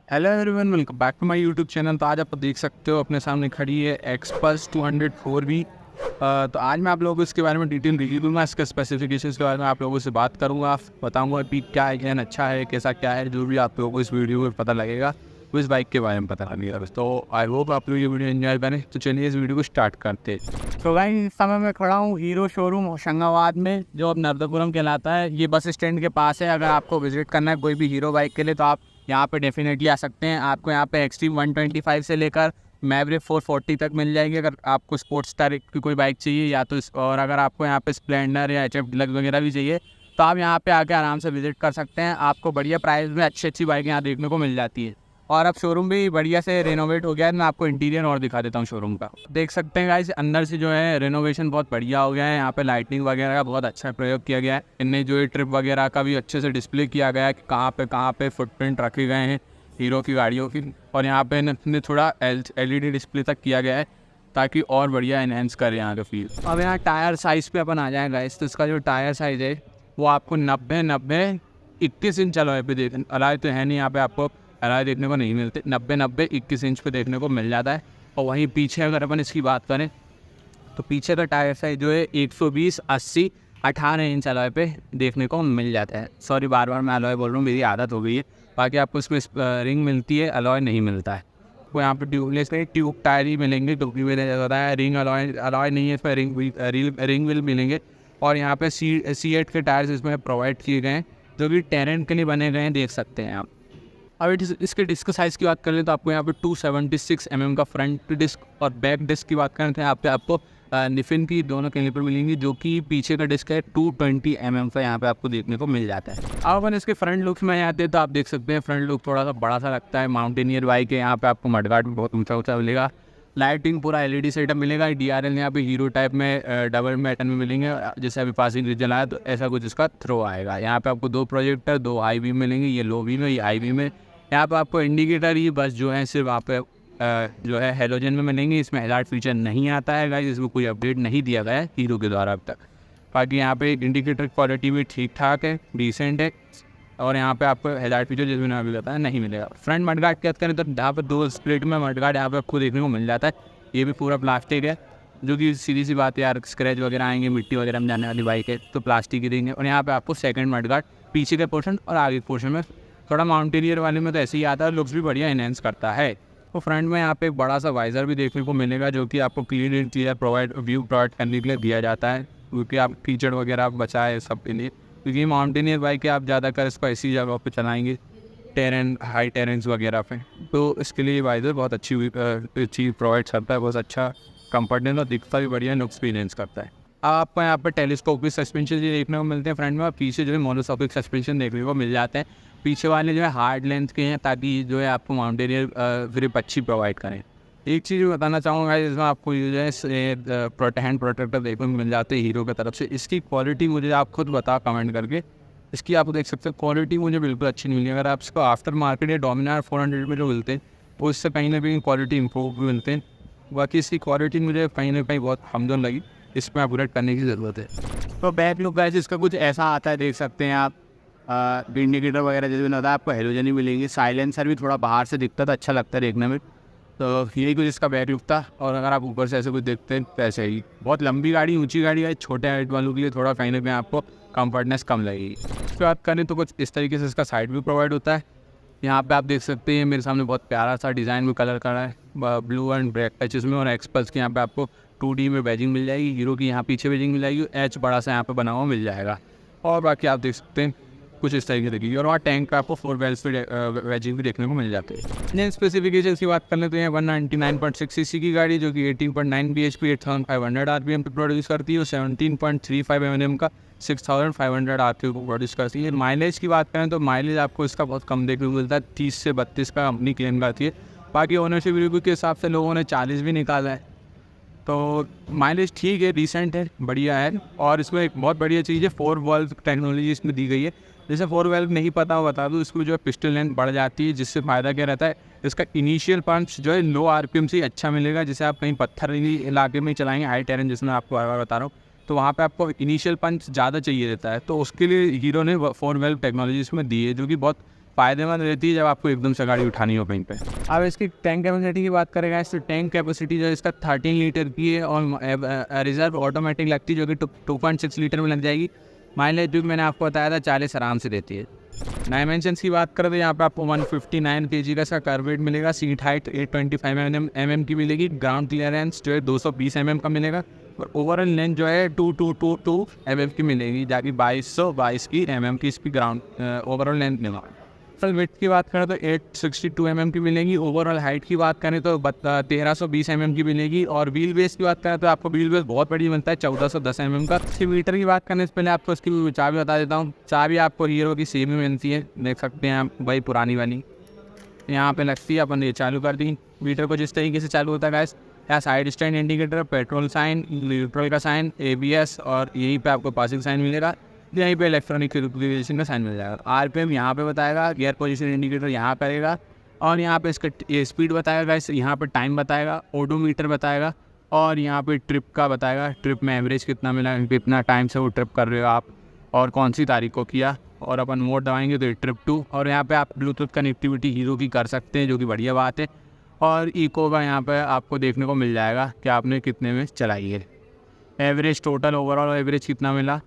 Hello everyone, welcome back to my YouTube channel. तो आज आप देख सकते हो अपने सामने खड़ी है एक्सपल्स 204V। तो आज मैं आप लोगों को इसके बारे में डिटेल रिव्यू दूंगा, इसके स्पेसिफिकेशंस के बारे में आप लोगों से बात करूंगा, बताऊंगा कि क्या इंजन अच्छा है, कैसा क्या है, जो भी आप लोगों को इस वीडियो में पता लगेगा वो इस बाइक के बारे में पता लगेगा। तो आई होप आप लोग ये वीडियो एंजॉय करें। तो चलिए इस वीडियो को स्टार्ट करते हैं। तो भाई इस समय मैं खड़ा हूँ हीरो शोरूम होशंगाबाद में, जो अब नर्मदापुरम कहलाता है। ये बस स्टैंड के पास है। अगर आपको विजिट करना है कोई भी हीरो बाइक के लिए तो आप यहाँ पे डेफिनेटली आ सकते हैं। आपको यहाँ पे एक्सट्रीम 125 से लेकर मैवरिक 440 तक मिल जाएगी। अगर आपको स्पोर्ट्स स्टार की कोई बाइक चाहिए या तो और अगर आपको यहाँ पे स्प्लेंडर या HF डिलक्स वगैरह भी चाहिए तो आप यहाँ पे आके आराम से विजिट कर सकते हैं। आपको बढ़िया प्राइस में अच्छी अच्छी बाइकें यहाँ देखने को मिल जाती है। और अब शोरूम भी बढ़िया से रेनोवेट हो गया है। मैं आपको इंटीरियर और दिखा देता हूँ शोरूम का। देख सकते हैं गाइस, अंदर से जो है रेनोवेशन बहुत बढ़िया हो गया है। यहाँ पे लाइटिंग वगैरह का बहुत अच्छा प्रयोग किया गया है। इनने जो है ट्रिप वगैरह का भी अच्छे से डिस्प्ले किया गया है कि कहाँ पे फुटप्रिंट रखे गए हैं हीरो की गाड़ियों की। और यहाँ पे इन्हें थोड़ा LED डिस्प्ले तक किया गया है ताकि और बढ़िया इन्हेंस करे यहाँ का फील। अब यहाँ टायर साइज़ पे अपन आ जाएगा गाइस। तो इसका जो टायर साइज़ है वो आपको 90-90-21 इंच अलॉय पे देख, अलॉय तो है नहीं यहाँ पे, आपको अलॉय देखने को नहीं मिलते। 90-90-21 इंच पे देखने को मिल जाता है। और वहीं पीछे अगर अपन इसकी बात करें तो पीछे का टायर साइज जो है 120-80-18 इंच अलॉय पे देखने को मिल जाता है। सॉरी, बार बार मैं अलॉय बोल रहा हूँ, मेरी आदत हो गई है। बाकी आपको इसमें रिंग मिलती है, अलॉय नहीं मिलता है। वो यहाँ पे ट्यूबलेस में ट्यूब टायर ही मिलेंगे, क्योंकि मैंने बताया रिंग अलॉय नहीं है इसमें, रिंग व्हील मिलेंगे। और यहाँ पे C8 के टायर्स इसमें प्रोवाइड किए गए हैं, जो कि टेरेंट के लिए बने गए हैं, देख सकते हैं आप। अब इसके डिस्क साइज़ की बात करें तो आपको यहाँ पे 276 mm का फ्रंट डिस्क और बैक डिस्क की बात करें तो यहाँ पे आपको निफिन की दोनों कैलिपर मिलेंगी, जो कि पीछे का डिस्क है 220 mm का यहाँ पे आपको देखने को मिल जाता है। अब अपन इसके फ्रंट लुक्स में आते हैं तो आप देख सकते हैं फ्रंट लुक थोड़ा सा बड़ा सा लगता है। माउंटेनियर बाइक है, यहाँ पे आपको मडगार्ड भी बहुत ऊंचा मिलेगा। लाइटिंग पूरा LED सेटअप मिलेगा। DRL यहाँ पे हीरो टाइप में डबल मैटन में मिलेंगे, जैसे अभी पासिंग रिजन आया तो ऐसा कुछ इसका थ्रो आएगा। यहाँ पे आपको 2 प्रोजेक्टर, 2 हाई बीम मिलेंगे, ये लो बीम है, ये हाई बीम है। यहाँ पे आपको इंडिकेटर ही बस जो है सिर्फ आप जो है हेलोजन में मिलेंगे। इसमें हेडलाइट फीचर नहीं आता है गाइस, इसमें कोई अपडेट नहीं दिया गया है हीरो के द्वारा अब तक। बाकी यहाँ पे इंडिकेटर क्वालिटी भी ठीक ठाक है, डिसेंट है। और यहाँ पे आपको हेडलाइट फीचर जिसमें अभी बताया नहीं मिलेगा। फ्रंट मडगार्ड की बात करें तो यहाँ पर 2 स्प्लिट में मडगार्ड यहाँ पे आपको देखने को मिल जाता है। ये भी पूरा प्लास्टिक है, जो कि सीधी सी बात है यार, स्क्रैच वगैरह आएंगे, मिट्टी वगैरह में जाने वाली बाइक है तो प्लास्टिक ही देंगे। और यहाँ पे आपको सेकंड मडगार्ड पीछे के पोर्शन और आगे के पोर्शन में, थोड़ा माउंटेनियर वाले में तो ऐसे ही आता है, लुक्स भी बढ़िया इनहेंस करता है। तो फ्रंट में यहाँ पे एक बड़ा सा वाइज़र भी देखने को मिलेगा, जो कि आपको clean and clear view provide करने के लिए दिया जाता है, क्योंकि आप कीचड़ वगैरह बचाए सब के लिए। क्योंकि माउंटेनियर बाइक है, आप ज़्यादातर इसको ऐसी जगह पे चलाएंगे, टेरेन हाई टेरेंस वगैरह पे, तो इसके लिए वाइज़र बहुत अच्छी चीज़ प्रोवाइड करता है। बहुत अच्छा कंफर्ट है और दिखता भी बढ़िया, लुक्स भी इनहेंस करता है। आपको यहाँ पर टेलीस्कोपिक सस्पेंशन देखने को मिलते हैं फ्रंट में, और पीछे जो है मोनोस्कोपिक सस्पेंशन देखने को मिल जाते हैं। पीछे वाले जो है हार्ड लेंथ के हैं, ताकि जो है आपको माउंटेनियर ग्रिप अच्छी प्रोवाइड करें। एक चीज़ बताना चाहूँगा, इसमें आपको जो है हैंड प्रोटेक्टर देखने को मिल जाते हैं हीरो की तरफ से। इसकी क्वालिटी मुझे आप खुद बताओ कमेंट करके। इसकी आप देख सकते हैं क्वालिटी मुझे बिल्कुल अच्छी नहीं मिली। अगर आप इसको आफ्टर मार्केट या डोमिनार 400 में जो मिलते हैं वो इससे कहीं ना कहीं क्वालिटी इंप्रूव भी मिलते हैं। बाकी इसकी क्वालिटी मुझे कहीं ना कहीं बहुत हमदन लगी, इसमें अपग्रेड करने की ज़रूरत है। तो बैक लुक गाइस इसका कुछ ऐसा आता है, देख सकते हैं आप। इंडिकेटर वगैरह जैसे मैंने बताया आपको हेलोजन ही मिलेंगे। साइलेंसर भी थोड़ा बाहर से दिखता था, अच्छा लगता है देखने में। तो यही कुछ इसका बैक लुक था। और अगर आप ऊपर से ऐसे कुछ देखते हैं तो ऐसे ही बहुत लंबी गाड़ी, ऊंची गाड़ी है, छोटे हाइट वालों के लिए थोड़ा कहीं ना कहीं आपको कंफर्टनेस कम लगेगी। इसकी बात करें तो कुछ इस तरीके से इसका साइड भी प्रोवाइड होता है। यहाँ पे आप देख सकते हैं मेरे सामने बहुत प्यारा सा डिज़ाइन में कलर करा है, ब्लू एंड ब्लैक टचेस में। और एक्सपल्स के यहाँ पे आपको 2D में बैजिंग मिल जाएगी, हीरो की यहाँ पीछे बैजिंग मिल जाएगी, H बड़ा सा यहाँ पे बना हुआ मिल जाएगा। और बाकी आप देख सकते हैं कुछ इस तरीके से दिखेगी। और वहाँ टैंक पे आपको 4 वेल्स पे बैजिंग भी देखने को मिल जाती है। इंजन स्पेसिफिकेशन की बात कर लेते हैं, 199.6 सीसी की गाड़ी जो कि 18.9 bhp 8500 RPM पे प्रोड्यूस करती है, और 17.35 mm का 6500 RPM को प्रोड्यूस करती है। माइलेज की बात करें तो माइलेज आपको इसका बहुत कम देखने को मिलता है, 30 से 32 का कंपनी क्लेम करती है। बाकी ओनरशिप रिव्यू के हिसाब से लोगों ने 40 भी निकाला है। तो माइलेज ठीक है, डिसेंट है, बढ़िया है। और इसमें एक बहुत बढ़िया चीज़ है, 4 वाल्व टेक्नोलॉजी इसमें दी गई है। जैसे 4 वाल्व नहीं पता हो बता दूँ, इसमें जो है पिस्टन लेंथ बढ़ जाती है, जिससे फ़ायदा क्या रहता है, इसका इनिशियल पंच जो है लो RPM से अच्छा मिलेगा। जैसे आप कहीं पत्थरीली इलाके में चलाएंगे, हाई टेरेन, जिसमें आपको बार बार बता रहा हूँ, तो वहाँ पे आपको इनिशियल पंच ज़्यादा चाहिए रहता है। तो उसके लिए हीरो ने 4 वाल्व टेक्नोलॉजी इसमें दी है, जो कि बहुत फ़ायदेमंद रहती है जब आपको एकदम से गाड़ी उठानी हो कहीं पे। अब इसकी टैंक कैपेसिटी की बात करेंगे तो टैंक कैपेसिटी जो इसका 13 लीटर की है और रिजर्व ऑटोमेटिक लगती है जो कि 2.6 लीटर में लग जाएगी। माइलेज जो मैंने आपको बताया था 40 आराम से देती है। डायमेंशंस की बात करें तो यहाँ पे आपको 159 kg का इसका कर्व वेट मिलेगा। सीट हाइट 825 mm की मिलेगी। ग्राउंड क्लियरेंस जो है 220 mm का मिलेगा और ओवरऑल लेंथ जो है 2222 mm की मिलेगी, जाकि 2222 की mm की इसकी ग्राउंड ओवरऑल लेंथ मिलेगा। टोटल वेट की बात करें तो 862 mm की मिलेगी। ओवरऑल हाइट की बात करें तो 1320 mm की मिलेगी और व्हील बेस की बात करें तो आपको व्हील बेस बहुत बड़ी मिलता है 1410 mm का। इसकी मीटर की बात करने से पहले आपको इसकी चाबी बता देता हूँ। चाबी आपको हीरो की सेम ही मिलती है, देख सकते हैं आप, वही पुरानी वाली यहाँ पे लगती है। अपन ये चालू कर दी। मीटर को जिस तरीके से चालू होता है गाइस, यहाँ side stand indicator, petrol sign, neutral का साइन, ABS और यहीं पे आपको पासिंग साइन मिलेगा। यहीं पे इलेक्ट्रॉनिक रेगुलेशन का साइन मिल जाएगा। RPM यहाँ पे बताएगा, गियर पोजीशन इंडिकेटर यहाँ करेगा और यहाँ पे इसका स्पीड बताएगा गाइस, यहाँ पे टाइम बताएगा, ओडोमीटर बताएगा और यहाँ पे ट्रिप का बताएगा, ट्रिप में एवरेज कितना मिला, कितना टाइम से वो ट्रिप कर रहे हो आप और कौन सी तारीख को किया। और अपन मोड दबाएंगे तो ट्रिप 2 और यहाँ पे आप ब्लूटूथ कनेक्टिविटी हीरो की कर सकते हैं, जो कि बढ़िया बात है। और इको का यहाँ पे आपको देखने को मिल जाएगा कि आपने कितने में चलाई है। एवरेज टोटल ओवरऑल एवरेज कितना मिला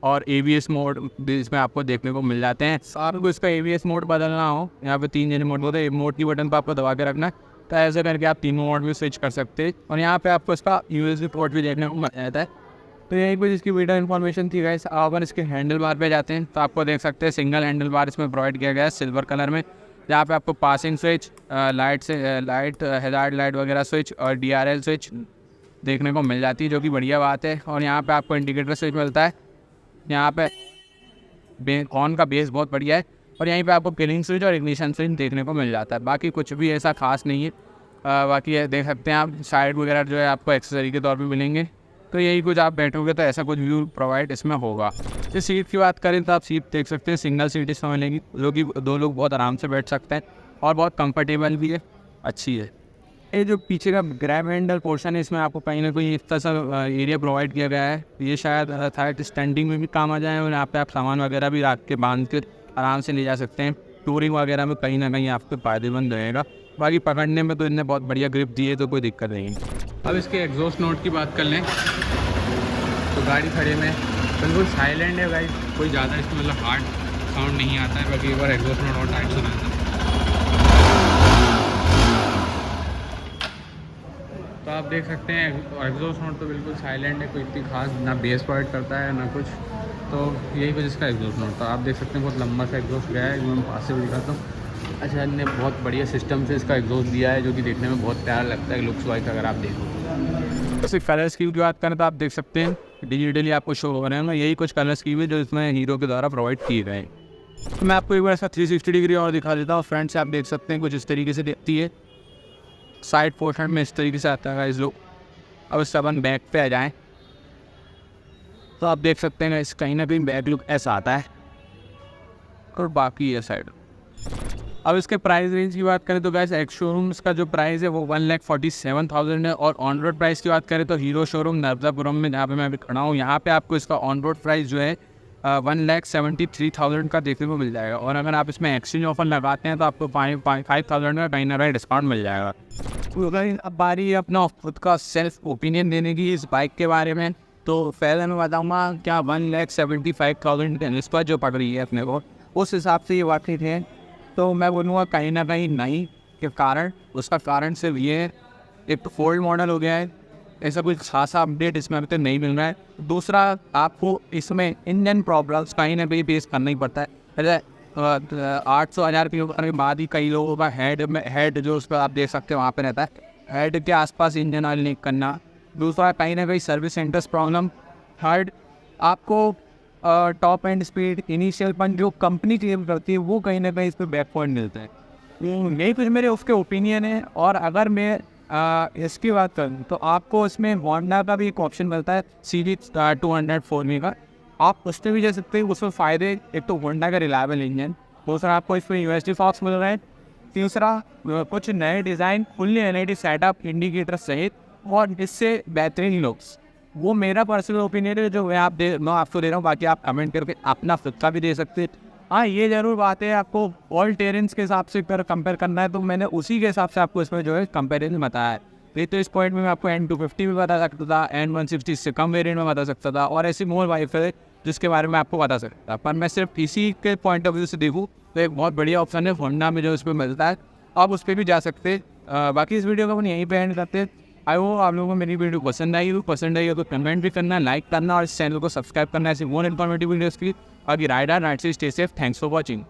और ABS मोड इसमें आपको देखने को मिल जाते हैं। आपको इसका ABS मोड बदलना हो, यहाँ पे 3 जने मोड होते हैं। मोड की बटन पर आपको दबा के रखना है, तो ऐसे करके आप तीनों मोड में स्विच कर सकते हैं। और यहाँ पे आपको इसका USB पोर्ट भी देखने को मिल जाता है। तो यही कुछ इसकी वीडियो इन्फॉर्मेशन थी गाइस। अपन इसके हैंडल बार पे जाते हैं तो आपको देख सकते हैं सिंगल हैंडल बार इसमें प्रोवाइड किया गया है सिल्वर कलर में, जहाँ पे आपको passing switch, light hazard light वगैरह स्विच और DRL स्विच देखने को मिल जाती है, जो कि बढ़िया बात है। और यहाँ पे आपको इंडिकेटर स्विच मिलता है। यहाँ पे हॉर्न का बेस बहुत बढ़िया है और यहीं पे आपको किलिंग स्विच और इग्निशन स्विच देखने को मिल जाता है। बाकी कुछ भी ऐसा खास नहीं है। बाकी ये देख सकते हैं आप, साइड वगैरह जो है आपको एक्सेसरी के तौर पे मिलेंगे। तो यही कुछ आप बैठोगे तो ऐसा कुछ व्यू प्रोवाइड इसमें होगा। इस सीट की बात करें तो आप सीट देख सकते हैं, सिंगल सीट इसमें मिलेगी, जो कि 2 लोग बहुत आराम से बैठ सकते हैं और बहुत कंफर्टेबल भी है, अच्छी है। ये जो पीछे का ग्रैब हैंडल पोर्शन है, इसमें आपको कहीं ना कहीं इतना सा एरिया प्रोवाइड किया गया है। ये शायद थाइट स्टैंडिंग में भी काम आ जाए और यहाँ पे आप सामान वगैरह भी रख के बांध कर आराम से ले जा सकते हैं। टूरिंग वगैरह में कहीं ना कहीं आपको फ़ायदेमंद रहेगा। बाकी पकड़ने में तो इन्हें बहुत बढ़िया ग्रिप दी है, तो कोई दिक्कत नहीं है। अब इसके एग्जॉस्ट नोट की बात कर लें तो गाड़ी खड़े में बिल्कुल साइलेंट है गाइस, कोई ज़्यादा इसमें मतलब हार्ड साउंड नहीं आता है। बाकी एक बार एग्जॉस्ट नोट और टाइट सुना था तो आप देख सकते हैं एग्जॉस्ट नोट तो बिल्कुल साइलेंट है, कोई इतनी खास ना बेस प्रोवाइड करता है ना कुछ। तो यही कुछ इसका एग्जॉस्ट नोट था। आप देख सकते हैं बहुत लंबा सा एग्जॉस्ट गया है, मैं पास से भी दिखाता हूँ। अच्छा, इन्होंने बहुत बढ़िया सिस्टम से इसका एग्जॉस्ट दिया है, जो कि देखने में बहुत प्यारा लगता है लुक्स वाइज अगर आप देखो। सिर्फ कलर स्कीम की बात करें तो आप देख सकते हैं डिजिटली आपको शो हो रहे हैं। यही कुछ कलर स्कीम है जो इसमें हीरो के द्वारा प्रोवाइड किए गए हैं। तो मैं आपको एक बार ऐसा 360 डिग्री और दिखा देता हूँ। फ्रंट से आप देख सकते हैं कुछ इस तरीके से दिखती है, साइड पोर्शन में इस तरीके से आता है इस लोग। अब इससे अपन बैक पे आ जाएँ तो आप देख सकते हैं इस कहीं ना कहीं बैक लुक ऐसा आता है और बाकी ये साइड। अब इसके प्राइस रेंज की बात करें तो गैस एक्स शोरूम इसका जो प्राइस है वो 1,47,000 है और ऑन रोड प्राइस की बात करें तो हीरो शोरूम नर्मदापुरम में जहाँ पे मैं अभी खड़ा हूँ, यहाँ पे आपको इसका ऑन रोड प्राइस जो है 1,73,000 का देखने को मिल जाएगा। और अगर आप इसमें एक्सचेंज ऑफर लगाते हैं तो आपको 5,000 का कहीं ना कहीं डिस्काउंट मिल जाएगा। तो अगर अब बारी अपना खुद का सेल्फ ओपिनियन देने की इस बाइक के बारे में, तो पहले मैं बताऊँगा क्या 1,75,000 इस पर जो पड़ रही है अपने को, उस हिसाब से ये वाकई है। तो मैं बोलूँगा कहीं ना कहीं नहीं के कारण, उसका कारण सिर्फ ये है, एक तो फोल्ड मॉडल हो गया है, ऐसा कोई खासा अपडेट इसमें अभी तक नहीं मिल रहा है। दूसरा, आपको इसमें इंजन प्रॉब्लम्स कहीं ना कहीं फेस करना ही पड़ता है। 800,000 किलोमीटर के बाद ही कई लोगों का हेड जो उस पर आप देख सकते हो वहाँ पे रहता है, हेड के आसपास इंजन ऑयल लीक करना। दूसरा, कहीं ना कहीं सर्विस सेंटर्स प्रॉब्लम। थर्ड, आपको टॉप एंड स्पीड इनिशियल पंच जो कंपनी क्लेम करती है वो कहीं ना कहीं इस पर बैक पॉइंट मिलता है। यही कुछ मेरे उसके ओपिनियन है। और अगर मैं इसकी बात करूँ तो आपको इसमें होंडा का भी एक ऑप्शन मिलता है सीरीज 200 4V का, आप उस पर भी जा सकते हैं। उसमें फ़ायदे, एक तो होंडा का रिलायबल इंजन, दूसरा आपको इसमें USB फॉक्स मिल रहा है, तीसरा कुछ नए design, fully LED setup, indicator सहित, और इससे बेहतरीन लुक्स। वो मेरा पर्सनल ओपिनियन है जो मैं आपको दे रहा हूँ। बाकी आप कमेंट करके अपना खुद का भी दे सकते हैं। हाँ, ये ज़रूर बात है, आपको ऑल टेरेंस के हिसाब से अगर कंपेयर करना है तो मैंने उसी के हिसाब से आपको इसमें जो है कंपेरिजन बताया है। नहीं तो इस पॉइंट में मैं आपको N250 भी बता सकता था, N160 से कम वेरिएंट में बता सकता था, और ऐसी मोर वाइफ है जिसके बारे में आपको बता सकता था। पर मैं सिर्फ इसी के पॉइंट ऑफ व्यू से देखूँ तो एक बहुत बढ़िया ऑप्शन है होंडा में जो उस पर मिलता है, आप उस पर भी जा सकते। बाकी इस वीडियो को अपन यहीं पे एंड करते हैं। आई होप आप लोगों को मेरी वीडियो पसंद आई हो तो कमेंट भी करना, लाइक करना और इस चैनल को सब्सक्राइब करना ऐसी मोर इन्फॉर्मेटिव वीडियोज़ की। बाकी राइडर राइट से stay safe, thanks for watching.